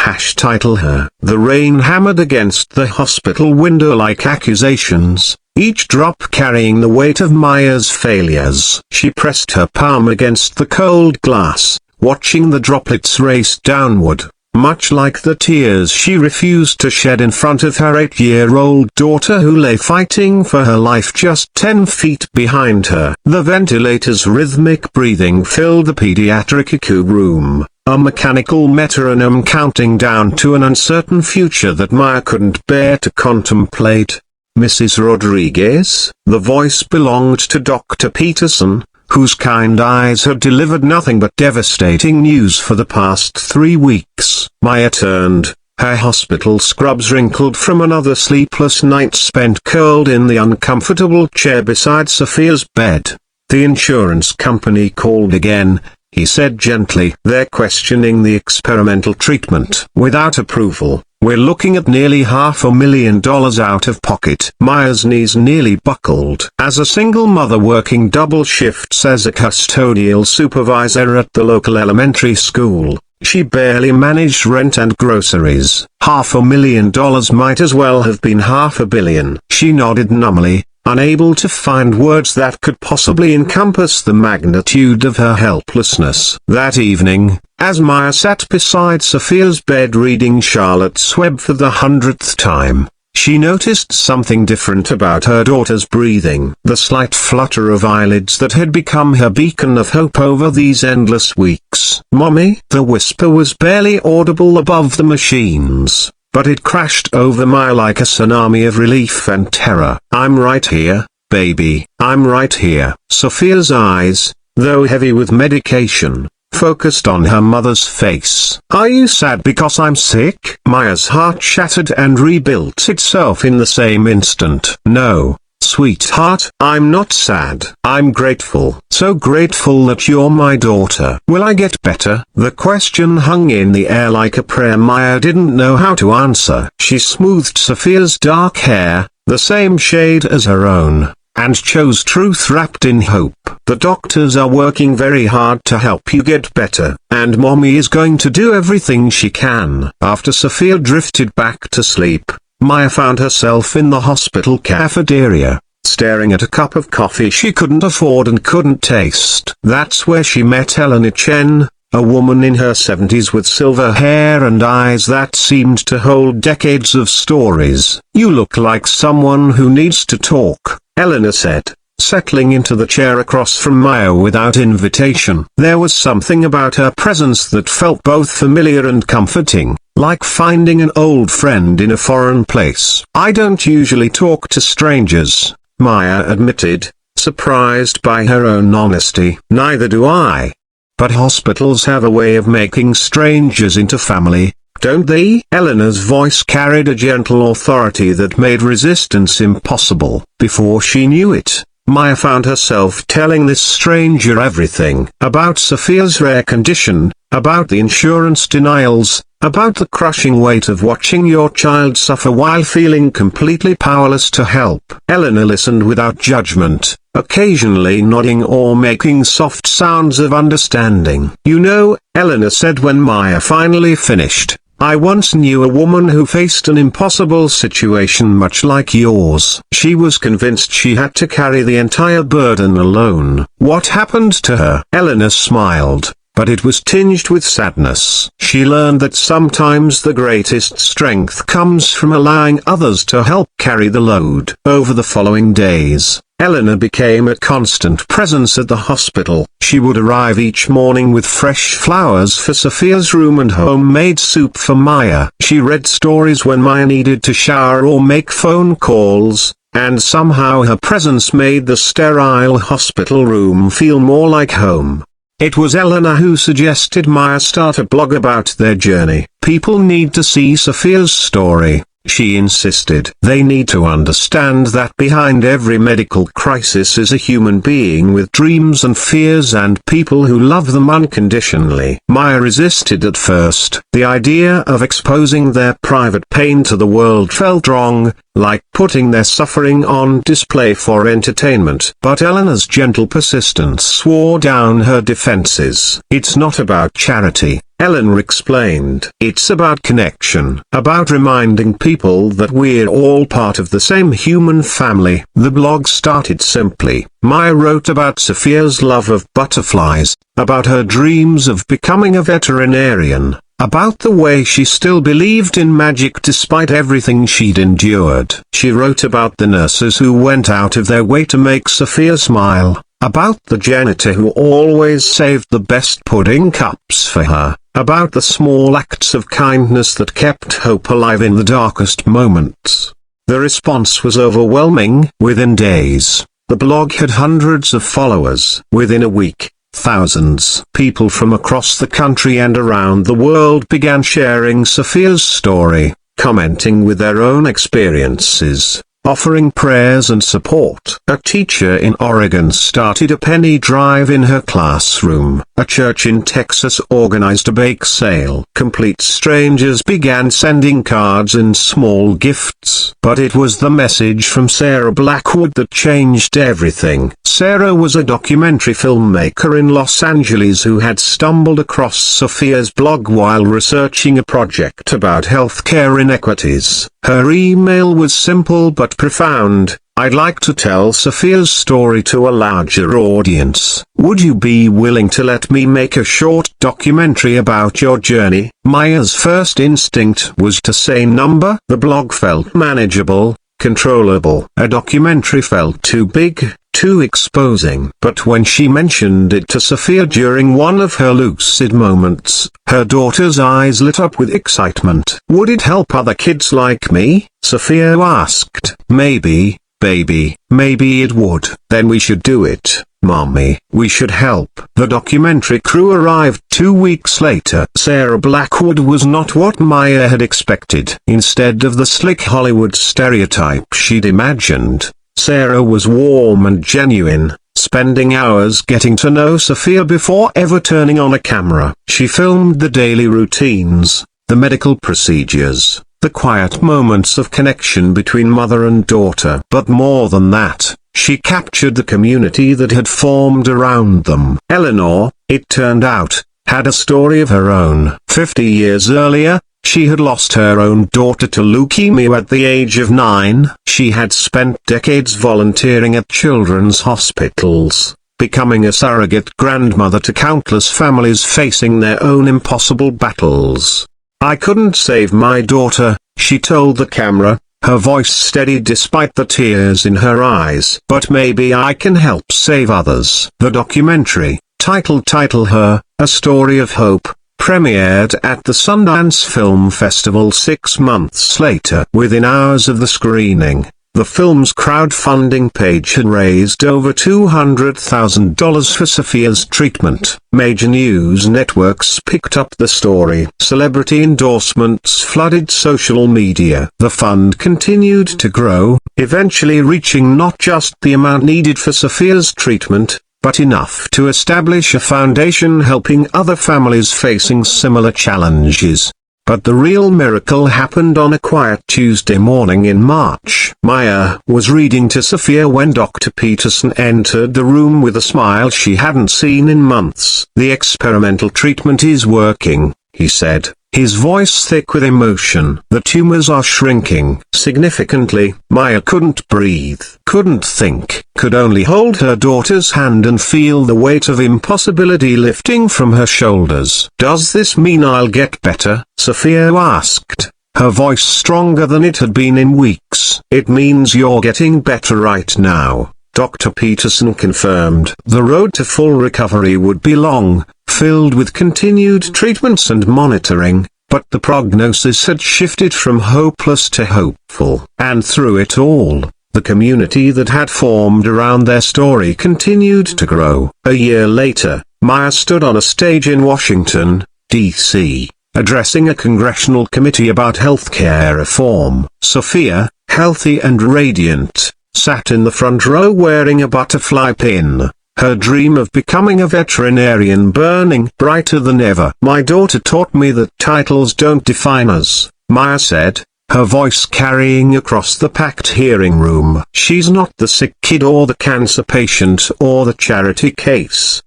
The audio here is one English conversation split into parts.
Title her. The rain hammered against the hospital window like accusations, each drop carrying the weight of Maya's failures. She pressed her palm against the cold glass, watching the droplets race downward, much like the tears she refused to shed in front of her 8-year-old daughter who lay fighting for her life just 10 feet behind her. The ventilator's rhythmic breathing filled the pediatric ICU room, a mechanical metronome counting down to an uncertain future that Maya couldn't bear to contemplate. Mrs. Rodriguez, the voice belonged to Dr. Peterson, whose kind eyes had delivered nothing but devastating news for the past 3 weeks. Maya turned, her hospital scrubs wrinkled from another sleepless night spent curled in the uncomfortable chair beside Sophia's bed. The insurance company called again, he said gently. They're questioning the experimental treatment. Without approval, we're looking at nearly $500,000 out of pocket. Maya's knees nearly buckled. As a single mother working double shifts as a custodial supervisor at the local elementary school, she barely managed rent and groceries. $500,000 might as well have been $500 million. She nodded numbly, unable to find words that could possibly encompass the magnitude of her helplessness. That evening, as Maya sat beside Sophia's bed reading Charlotte's Web for the 100th time, she noticed something different about her daughter's breathing. The slight flutter of eyelids that had become her beacon of hope over these endless weeks. "Mommy?" The whisper was barely audible above the machines, but it crashed over Maya like a tsunami of relief and terror. "I'm right here, baby. I'm right here." Sophia's eyes, though heavy with medication, focused on her mother's face. "Are you sad because I'm sick?" Maya's heart shattered and rebuilt itself in the same instant. "No, sweetheart. I'm not sad. I'm grateful. So grateful that you're my daughter." "Will I get better?" The question hung in the air like a prayer Maya didn't know how to answer. She smoothed Sophia's dark hair, the same shade as her own, and chose truth wrapped in hope. "The doctors are working very hard to help you get better, and Mommy is going to do everything she can." After Sophia drifted back to sleep, Maya found herself in the hospital cafeteria, staring at a cup of coffee she couldn't afford and couldn't taste. That's where she met Eleanor Chen, a woman in her 70s with silver hair and eyes that seemed to hold decades of stories. "You look like someone who needs to talk," Eleanor said, settling into the chair across from Maya without invitation. There was something about her presence that felt both familiar and comforting, like finding an old friend in a foreign place. "I don't usually talk to strangers," Maya admitted, surprised by her own honesty. "Neither do I. But hospitals have a way of making strangers into family, don't they?" Eleanor's voice carried a gentle authority that made resistance impossible. Before she knew it, Maya found herself telling this stranger everything. About Sophia's rare condition, about the insurance denials, about the crushing weight of watching your child suffer while feeling completely powerless to help. Eleanor listened without judgment, occasionally nodding or making soft sounds of understanding. "You know," Eleanor said when Maya finally finished, "I once knew a woman who faced an impossible situation much like yours. She was convinced she had to carry the entire burden alone." "What happened to her?" Eleanor smiled, but it was tinged with sadness. "She learned that sometimes the greatest strength comes from allowing others to help carry the load." Over the following days, Eleanor became a constant presence at the hospital. She would arrive each morning with fresh flowers for Sophia's room and homemade soup for Maya. She read stories when Maya needed to shower or make phone calls, and somehow her presence made the sterile hospital room feel more like home. It was Eleanor who suggested Maya start a blog about their journey. "People need to see Sophia's story," she insisted. "They need to understand that behind every medical crisis is a human being with dreams and fears and people who love them unconditionally." Maya resisted at first. The idea of exposing their private pain to the world felt wrong, like putting their suffering on display for entertainment. But Eleanor's gentle persistence wore down her defenses. "It's not about charity," Eleanor explained. It's about connection, about reminding people that we're all part of the same human family. The blog started simply. Maya wrote about Sophia's love of butterflies, about her dreams of becoming a veterinarian, about the way she still believed in magic despite everything she'd endured. She wrote about the nurses who went out of their way to make Sophia smile, about the janitor who always saved the best pudding cups for her, about the small acts of kindness that kept hope alive in the darkest moments. The response was overwhelming. Within days, the blog had hundreds of followers. Within a week, thousands. People from across the country and around the world began sharing Sophia's story, commenting with their own experiences, offering prayers and support. A teacher in Oregon started a penny drive in her classroom. A church in Texas organized a bake sale. Complete strangers began sending cards and small gifts. But it was the message from Sarah Blackwood that changed everything. Sarah was a documentary filmmaker in Los Angeles who had stumbled across Sophia's blog while researching a project about healthcare inequities. Her email was simple but profound. I'd like to tell Sophia's story to a larger audience. Would you be willing to let me make a short documentary about your journey? Maya's first instinct was to say number. The blog felt manageable, controllable. A documentary felt too big, too exposing. But when she mentioned it to Sophia during one of her lucid moments, her daughter's eyes lit up with excitement. Would it help other kids like me? Sophia asked. Maybe, baby, maybe it would. Then we should do it, Mommy. We should help. The documentary crew arrived 2 weeks later. Sarah Blackwood was not what Maya had expected. Instead of the slick Hollywood stereotype she'd imagined, Sarah was warm and genuine, spending hours getting to know Sophia before ever turning on a camera. She filmed the daily routines, the medical procedures, the quiet moments of connection between mother and daughter. But more than that, she captured the community that had formed around them. Eleanor, it turned out, had a story of her own. 50 years earlier, she had lost her own daughter to leukemia at the age of 9. She had spent decades volunteering at children's hospitals, becoming a surrogate grandmother to countless families facing their own impossible battles. I couldn't save my daughter, she told the camera, her voice steady despite the tears in her eyes. But maybe I can help save others. The documentary, titled Her, A Story of Hope, premiered at the Sundance Film Festival 6 months later. Within hours of the screening, the film's crowdfunding page had raised over $200,000 for Sophia's treatment. Major news networks picked up the story. Celebrity endorsements flooded social media. The fund continued to grow, eventually reaching not just the amount needed for Sophia's treatment, but enough to establish a foundation helping other families facing similar challenges. But the real miracle happened on a quiet Tuesday morning in March. Maya was reading to Sophia when Dr. Peterson entered the room with a smile she hadn't seen in months. The experimental treatment is working, he said, his voice thick with emotion. The tumors are shrinking significantly. Maya couldn't breathe, couldn't think, could only hold her daughter's hand and feel the weight of impossibility lifting from her shoulders. Does this mean I'll get better? Sophia asked, her voice stronger than it had been in weeks. It means you're getting better right now, Dr. Peterson confirmed. The road to full recovery would be long, filled with continued treatments and monitoring, but the prognosis had shifted from hopeless to hopeful. And through it all, the community that had formed around their story continued to grow. A year later, Maya stood on a stage in Washington, D.C., addressing a congressional committee about healthcare reform. Sophia, healthy and radiant, sat in the front row wearing a butterfly pin, her dream of becoming a veterinarian burning brighter than ever. My daughter taught me that titles don't define us, Maya said, her voice carrying across the packed hearing room. She's not the sick kid or the cancer patient or the charity case.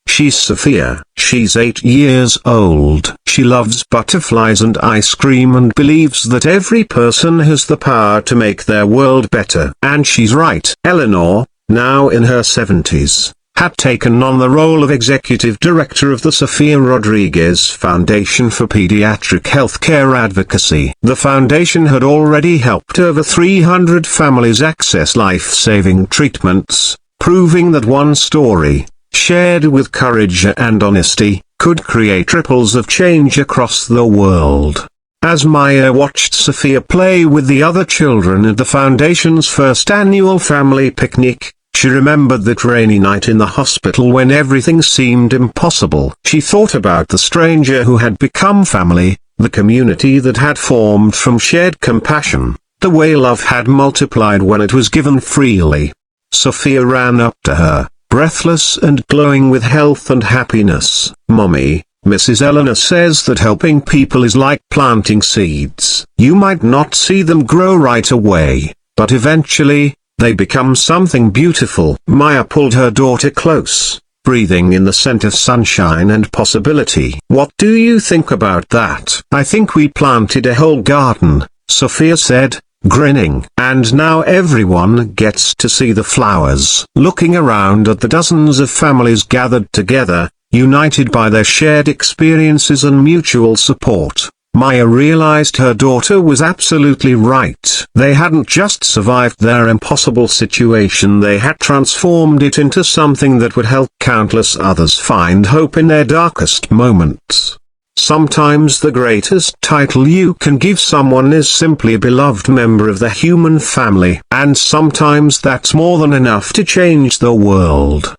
She's Sophia. She's 8 years old. She loves butterflies and ice cream and believes that every person has the power to make their world better. And she's right. Eleanor, now in her 70s, had taken on the role of executive director of the Sofia Rodriguez Foundation for Pediatric Healthcare Advocacy. The foundation had already helped over 300 families access life-saving treatments, proving that one story, shared with courage and honesty, could create ripples of change across the world. As Maya watched Sophia play with the other children at the foundation's first annual family picnic, she remembered that rainy night in the hospital when everything seemed impossible. She thought about the stranger who had become family, the community that had formed from shared compassion, the way love had multiplied when it was given freely. Sophia ran up to her, breathless and glowing with health and happiness. "Mommy, Mrs. Eleanor says that helping people is like planting seeds. You might not see them grow right away, but eventually, they become something beautiful." Maya pulled her daughter close, breathing in the scent of sunshine and possibility. "What do you think about that?" "I think we planted a whole garden," Sophia said, grinning. "And now everyone gets to see the flowers." Looking around at the dozens of families gathered together, united by their shared experiences and mutual support, Maya realized her daughter was absolutely right. They hadn't just survived their impossible situation, they had transformed it into something that would help countless others find hope in their darkest moments. Sometimes the greatest title you can give someone is simply a beloved member of the human family. And sometimes that's more than enough to change the world.